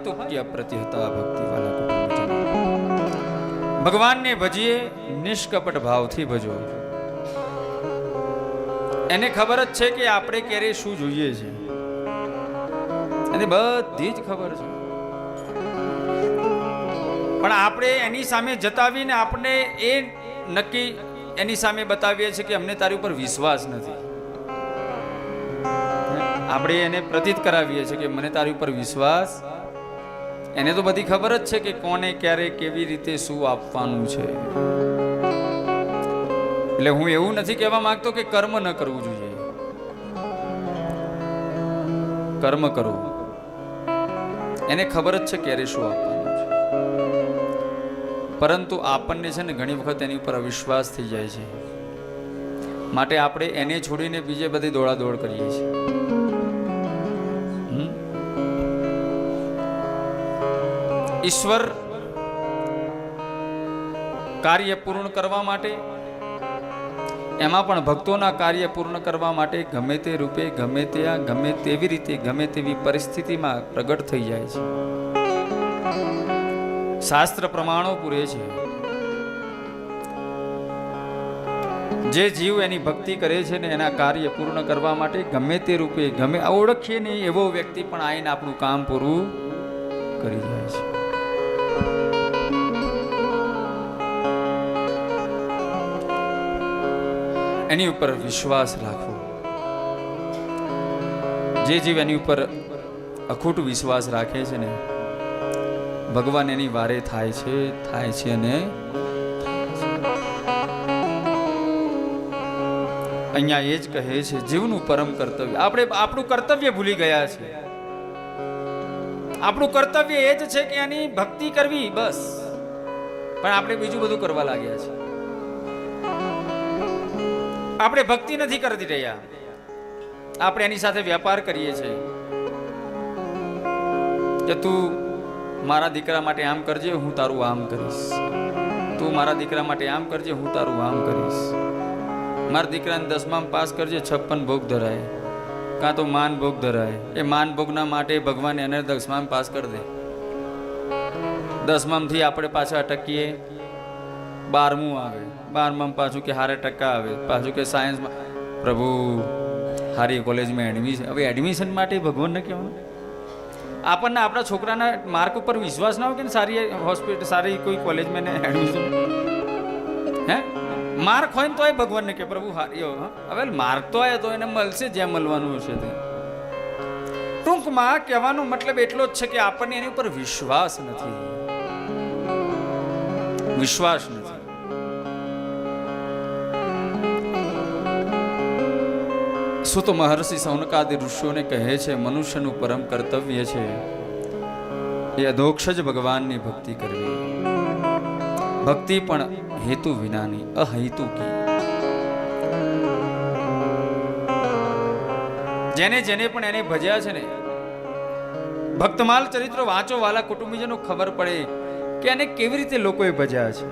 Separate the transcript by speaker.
Speaker 1: અહંતુક્ય પ્રતિહતા ભક્તિ વાલા કુટુંબીજનો, ભગવાનને ભજીએ નિષ્કપટ ભાવથી ભજો. એને ખબર જ છે કે આપણે ક્યારે શું જોઈએ છે, એને બધી જ ખબર છે, પણ આપણે એની સામે જતાવીને આપણે એ નક્કી એની સામે બતાવીએ છીએ કે અમને તારી ઉપર વિશ્વાસ નથી. આપણે એને પ્રતીત કરાવીએ છીએ કે મને તારી ઉપર વિશ્વાસ. એને તો બધી ખબર જ છે કે કોને ક્યારે કેવી રીતે શું આપવાનું છે. એટલે હું એવું નથી કહેવા માંગતો કે કર્મ ન કરવું જોઈએ, કર્મ કરો. એને ખબર જ છે ક્યારે શું આપવાનું છે, પરંતુ આપણને છે ને ઘણી વખત એની ઉપર અવિશ્વાસ થઈ જાય છે, માટે આપણે એને છોડીને બીજે બધી દોડાદોડ કરીએ છીએ. ઈશ્વર કાર્ય પૂર્ણ કરવા માટે, એમાં પણ ભક્તોના કાર્ય પૂર્ણ કરવા માટે ગમે તે રૂપે, ગમે ત્યાં, ગમે તેવી રીતે, ગમે તેવી પરિસ્થિતિમાં પ્રગટ થઈ જાય છે. શાસ્ત્ર પ્રમાણો પૂરે છે. જે જીવ એની ભક્તિ કરે છે ને એના કાર્ય પૂર્ણ કરવા માટે ગમે તે રૂપે, ગમે ઓળખીએ નહીં એવો વ્યક્તિ પણ આવીને આપણું કામ પૂરું કરી જાય છે. એની ઉપર વિશ્વાસ રાખવો. જે જીવ એની ઉપર અખૂટ વિશ્વાસ રાખે છે ને, ભગવાન એની વારે થાય છે અને અહીંયા એ જ કહે છે જીવનું પરમ કર્તવ્ય. આપણે આપણું કર્તવ્ય ભૂલી ગયા છે. આપણું કર્તવ્ય એ જ છે કે એની ભક્તિ કરવી, બસ. પણ આપણે બીજું બધું કરવા લાગ્યા છે. આપણે ભક્તિ નથી કરતી રહ્યા, આપણે એની સાથે વેપાર કરીએ છીએ કે તું મારા દીકરા માટે આમ કરજે, હું તારું આમ કરીશ. તું મારા દીકરા માટે આમ કરજે, હું તારું આમ કરીશ. મારા દીકરાને 10માં પાસ કરજે, 56 ભોગ ધરાય, કાં તો માન ભોગ ધરાય. એ માન ભોગના માટે ભગવાન એને 10માં પાસ કરી દે. 10માંથી આપણે પાછા અટકીએ, 12મું આવે, 12માં પાછું કે હારે ટકા આવે, પાછું કે સાયન્સમાં. પ્રભુ હારી કોલેજમાં એડમિશન. હવે એડમિશન માટે ભગવાનને કહેવાનું. આપણને આપણા છોકરાના માર્ક ઉપર વિશ્વાસ ના હોય કે સારી હોસ્પિટલ, સારી કોઈ કોલેજમાં એડમિશન. હે માર્ક હોય ને તો એ ભગવાનને કે પ્રભુ હારી. હવે માર્ક તો આવે તો એને મળશે જ્યાં મળવાનું હશે તે. ટૂંકમાં કહેવાનો મતલબ એટલો જ છે કે આપણને એની ઉપર વિશ્વાસ નથી, વિશ્વાસ નથી. સુત મહર્ષિ સૌનકાદિ ઋષિઓને કહે છે મનુષ્યનું પરમ કર્તવ્ય છે એ અધોક્ષજ ભગવાનની ભક્તિ કરવી. ભક્તિ પણ હેતુ વિનાની, અહેતુકી. જેને જેને પણ એને ભજ્યા છે ને, ભક્તમાલ ચરિત્ર વાંચો વાલા કુટુંબીજનો, ખબર પડે કે એને કેવી રીતે લોકોએ ભજ્યા છે.